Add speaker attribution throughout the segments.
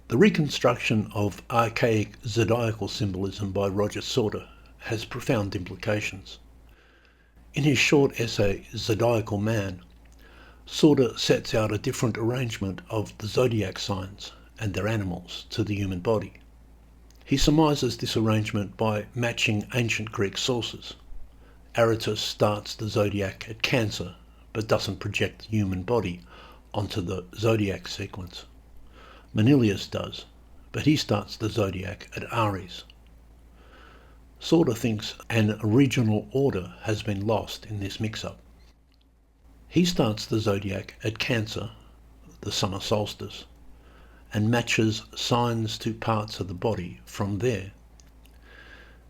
Speaker 1: The reconstruction of archaic zodiacal symbolism by Roger Sauter has profound implications. In his short essay Zodiacal Man, Sauter sets out a different arrangement of the zodiac signs and their animals to the human body. He surmises this arrangement by matching ancient Greek sources. Aratus starts the zodiac at Cancer, but doesn't project the human body onto the zodiac sequence. Manilius does, but he starts the zodiac at Aries. Sauter thinks an regional order has been lost in this mix-up. He starts the zodiac at Cancer, the summer solstice, and matches signs to parts of the body from there.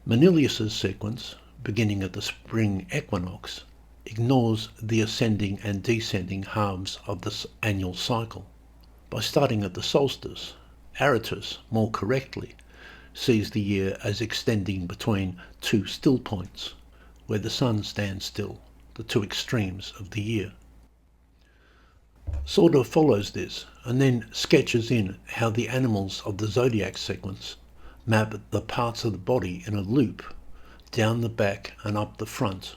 Speaker 1: Manilius's sequence, beginning at the spring equinox, ignores the ascending and descending halves of the annual cycle. By starting at the solstice, Aratus, more correctly, sees the year as extending between two still points, where the sun stands still, the two extremes of the year. Sauter follows this and then sketches in how the animals of the zodiac sequence map the parts of the body in a loop down the back and up the front,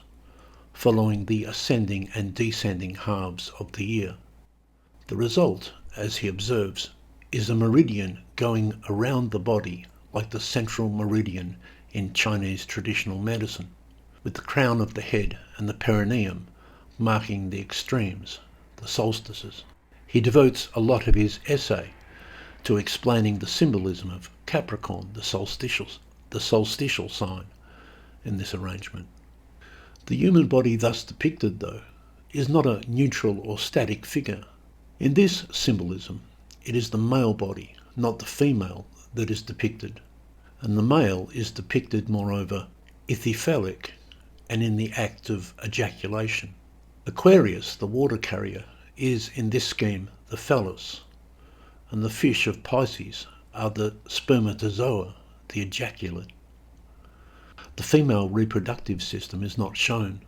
Speaker 1: following the ascending and descending halves of the year. The result, as he observes, is a meridian going around the body like the central meridian in Chinese traditional medicine, with the crown of the head and the perineum marking the extremes, the solstices. He devotes a lot of his essay to explaining the symbolism of Capricorn, the solstitial sign, in this arrangement. The human body thus depicted, though, is not a neutral or static figure. In this symbolism, it is the male body, not the female, that is depicted, and the male is depicted, moreover, ithyphalic and in the act of ejaculation. Aquarius, the water carrier, is in this scheme the phallus, and the fish of Pisces are the spermatozoa, the ejaculate. The female reproductive system is not shown.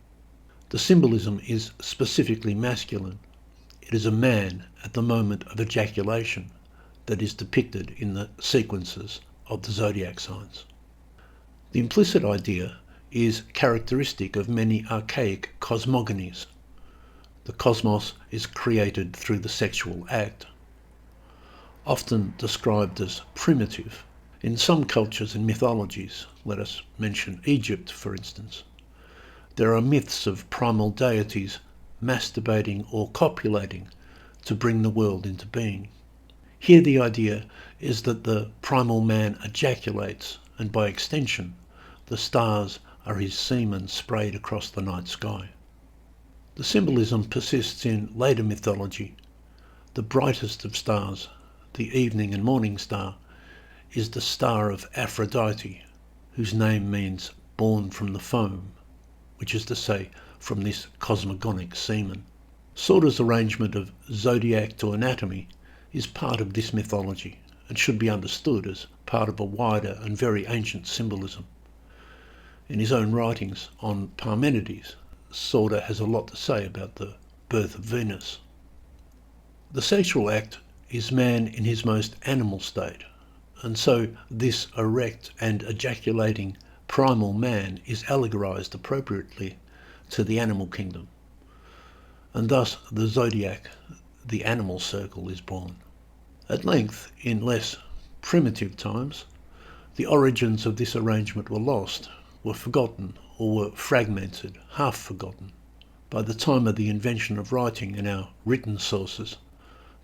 Speaker 1: The symbolism is specifically masculine. It is a man at the moment of ejaculation that is depicted in the sequences of the zodiac signs. The implicit idea is characteristic of many archaic cosmogonies. The cosmos is created through the sexual act. Often described as primitive, in some cultures and mythologies, let us mention Egypt for instance, there are myths of primal deities masturbating or copulating to bring the world into being. Here the idea is that the primal man ejaculates, and by extension, the stars are his semen sprayed across the night sky. The symbolism persists in later mythology. The brightest of stars, the evening and morning star, is the star of Aphrodite, whose name means born from the foam, which is to say, from this cosmogonic semen. Sauter's arrangement of zodiac to anatomy is part of this mythology and should be understood as part of a wider and very ancient symbolism. In his own writings on Parmenides, Sauter has a lot to say about the birth of Venus. The sexual act is man in his most animal state, and so this erect and ejaculating primal man is allegorized appropriately to the animal kingdom, and thus the zodiac, the animal circle, is born. At length, in less primitive times, the origins of this arrangement were lost, were forgotten, or were fragmented, half forgotten. By the time of the invention of writing in our written sources,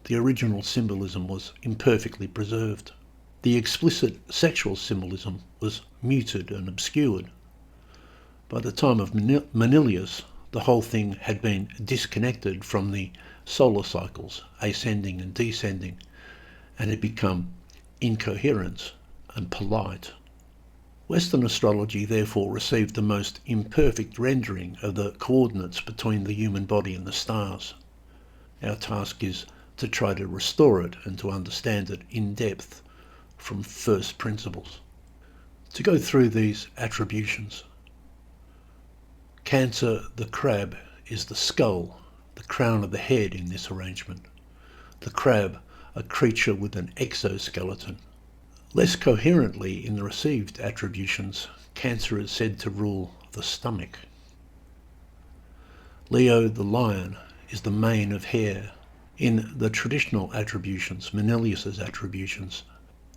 Speaker 1: the original symbolism was imperfectly preserved. The explicit sexual symbolism was muted and obscured. By the time of Manilius, the whole thing had been disconnected from the solar cycles, ascending and descending, and had become incoherent and polite. Western astrology therefore received the most imperfect rendering of the coordinates between the human body and the stars. Our task is to try to restore it and to understand it in depth from first principles. To go through these attributions. Cancer, the crab, is the skull, the crown of the head in this arrangement. The crab, a creature with an exoskeleton. Less coherently in the received attributions, Cancer is said to rule the stomach. Leo the lion is the mane of hair. In the traditional attributions, Manilius's attributions,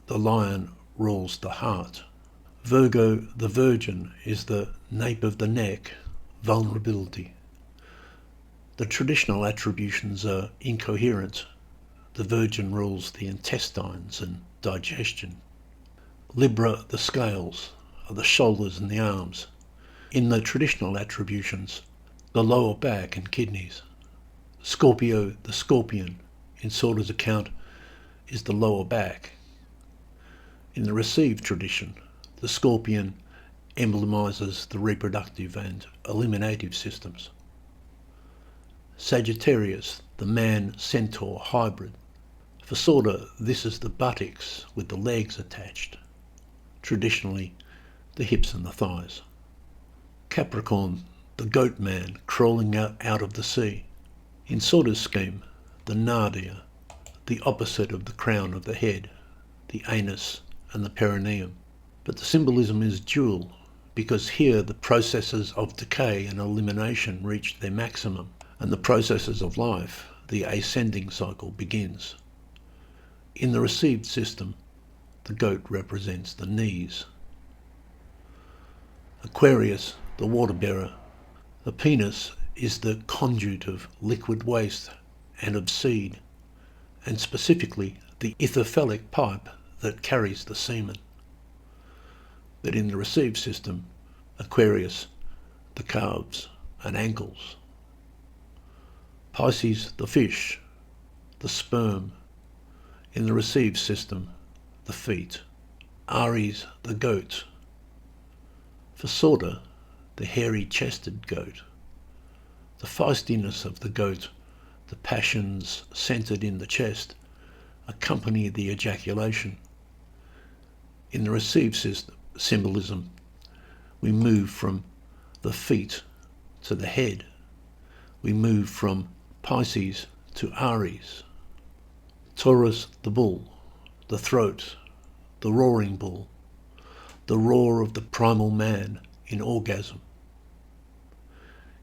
Speaker 1: the lion rules the heart. Virgo the virgin is the nape of the neck, vulnerability. The traditional attributions are incoherent. The virgin rules the intestines and digestion. Libra the scales are the shoulders and the arms. In the traditional attributions, the lower back and kidneys. Scorpio the scorpion, in Sorda's account, is the lower back. In the received tradition, the scorpion emblemizes the reproductive and eliminative systems. Sagittarius, the man-centaur hybrid. For Sorda, this is the buttocks with the legs attached. Traditionally, the hips and the thighs. Capricorn, the goat man crawling out of the sea. In Sorda's scheme, the nadir, the opposite of the crown of the head, the anus and the perineum. But the symbolism is dual, because here the processes of decay and elimination reach their maximum, and the processes of life, the ascending cycle, begins. In the received system, the goat represents the knees. Aquarius, the water bearer. The penis is the conduit of liquid waste and of seed, and specifically the ithophilic pipe that carries the semen. But in the received system, Aquarius, the calves and ankles. Pisces, the fish, the sperm. In the received system, the feet. Aries, the goat. For Sorda, the hairy-chested goat. The feistiness of the goat, the passions centred in the chest, accompany the ejaculation. In the received symbolism, we move from the feet to the head. We move from Pisces to Aries. Taurus, the bull, the throat, the roaring bull, the roar of the primal man in orgasm.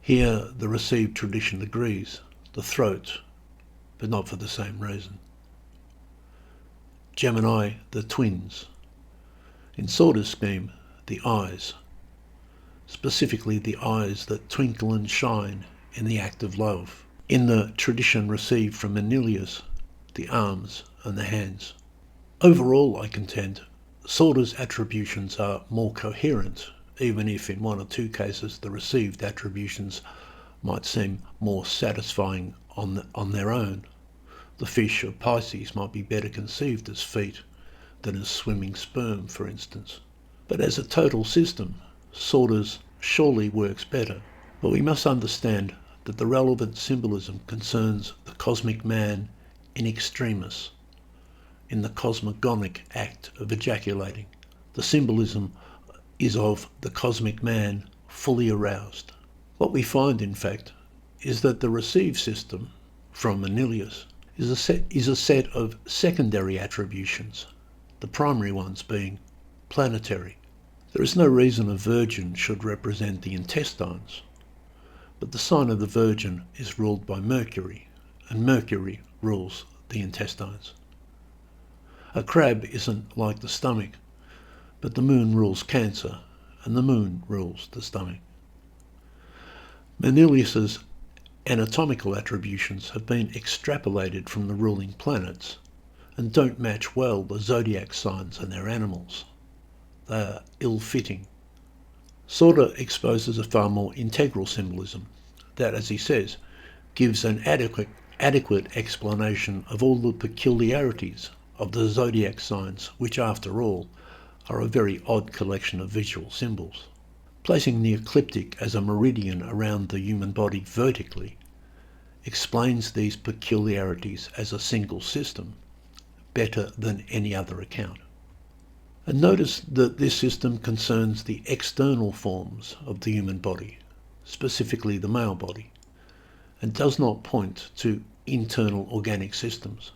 Speaker 1: Here the received tradition agrees, the throat, but not for the same reason. Gemini, the twins. In Sorda's scheme, the eyes, specifically the eyes that twinkle and shine in the act of love. In the tradition received from Manilius, the arms and the hands. Overall, I contend, Sorda's attributions are more coherent, even if in one or two cases the received attributions might seem more satisfying on their own. The fish of Pisces might be better conceived as feet than as swimming sperm, for instance. But as a total system, Sorda's surely works better. But we must understand that the relevant symbolism concerns the cosmic man in extremis, in the cosmogonic act of ejaculating. The symbolism is of the cosmic man fully aroused. What we find, in fact, is that the received system from Manilius is a set of secondary attributions, the primary ones being planetary. There is no reason a virgin should represent the intestines, but the sign of the Virgin is ruled by Mercury, and Mercury rules the intestines. A crab isn't like the stomach, but the moon rules Cancer, and the moon rules the stomach. Manilius's anatomical attributions have been extrapolated from the ruling planets, and don't match well the zodiac signs and their animals. They are ill-fitting. Sorda exposes a far more integral symbolism that, as he says, gives an adequate explanation of all the peculiarities of the zodiac signs, which after all are a very odd collection of visual symbols. Placing the ecliptic as a meridian around the human body vertically explains these peculiarities as a single system better than any other account. And notice that this system concerns the external forms of the human body, specifically the male body, and does not point to internal organic systems.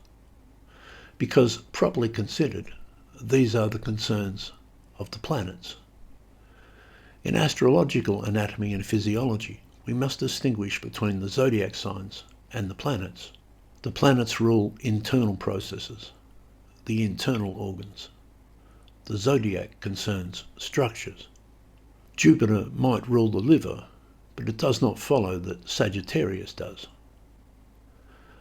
Speaker 1: because properly considered, these are the concerns of the planets. In astrological anatomy and physiology, we must distinguish between the zodiac signs and the planets. The planets rule internal processes, the internal organs. The zodiac concerns structures. Jupiter might rule the liver, but it does not follow that Sagittarius does.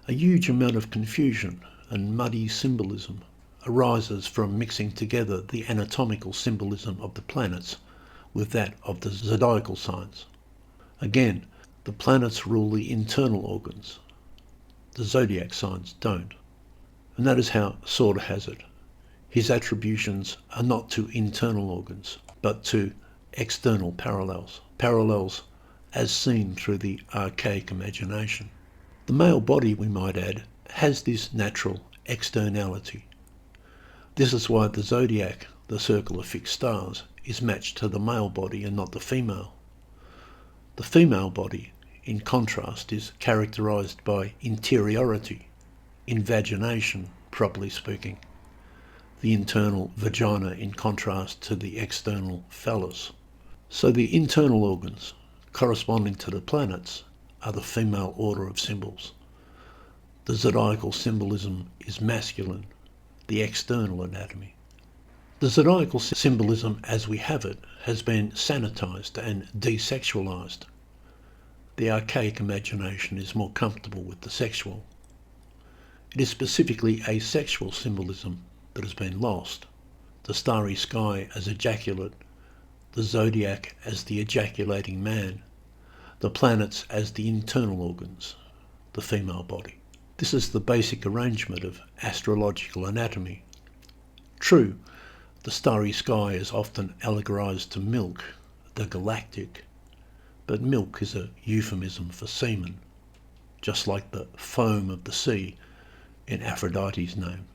Speaker 1: A huge amount of confusion and muddy symbolism arises from mixing together the anatomical symbolism of the planets with that of the zodiacal signs. Again, the planets rule the internal organs. The zodiac signs don't. And that is how Sauter has it. His attributions are not to internal organs, but to external parallels as seen through the archaic imagination. The male body, we might add, has this natural externality. This is why the zodiac, the circle of fixed stars, is matched to the male body and not the female. The female body, in contrast, is characterized by interiority, invagination, properly speaking. The internal vagina in contrast to the external phallus. So the internal organs, corresponding to the planets, are the female order of symbols. The zodiacal symbolism is masculine, the external anatomy. The zodiacal symbolism as we have it has been sanitized and desexualized. The archaic imagination is more comfortable with the sexual. It is specifically asexual symbolism that has been lost. The starry sky as ejaculate, the zodiac as the ejaculating man, the planets as the internal organs, the female body. This is the basic arrangement of astrological anatomy. True, the starry sky is often allegorized to milk, the galactic, but milk is a euphemism for semen, just like the foam of the sea in Aphrodite's name.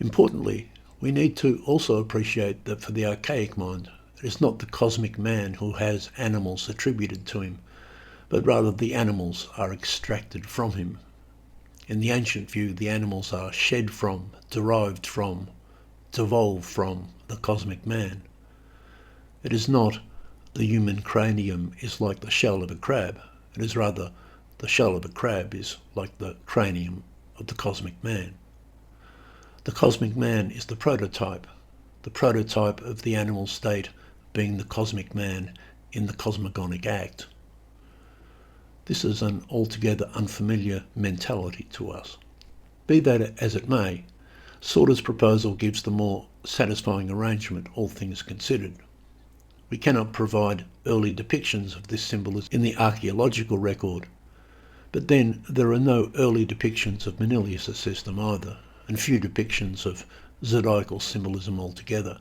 Speaker 1: Importantly, we need to also appreciate that for the archaic mind, it is not the cosmic man who has animals attributed to him, but rather the animals are extracted from him. In the ancient view, the animals are shed from, derived from, devolved from the cosmic man. It is not the human cranium is like the shell of a crab. It is rather the shell of a crab is like the cranium of the cosmic man. The cosmic man is the prototype of the animal state being the cosmic man in the cosmogonic act. This is an altogether unfamiliar mentality to us. Be that as it may, Sauter's proposal gives the more satisfying arrangement, all things considered. We cannot provide early depictions of this symbolism in the archaeological record, but then there are no early depictions of Manilius' system either, and few depictions of zodiacal symbolism altogether.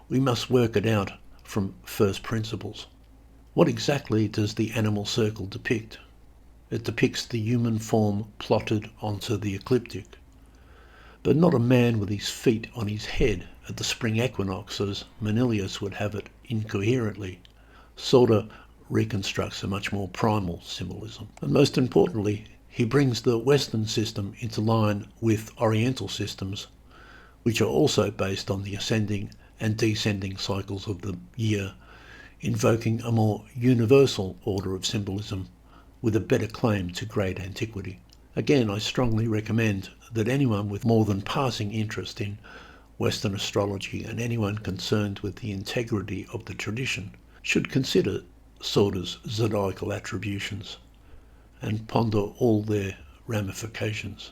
Speaker 1: We must work it out from first principles. What exactly does the animal circle depict? It depicts the human form plotted onto the ecliptic, but not a man with his feet on his head at the spring equinox as Manilius would have it incoherently. Sauter reconstructs a much more primal symbolism. And most importantly, he brings the Western system into line with Oriental systems, which are also based on the ascending and descending cycles of the year, invoking a more universal order of symbolism with a better claim to great antiquity. Again, I strongly recommend that anyone with more than passing interest in Western astrology and anyone concerned with the integrity of the tradition should consider Sauter's zodiacal attributions and ponder all their ramifications.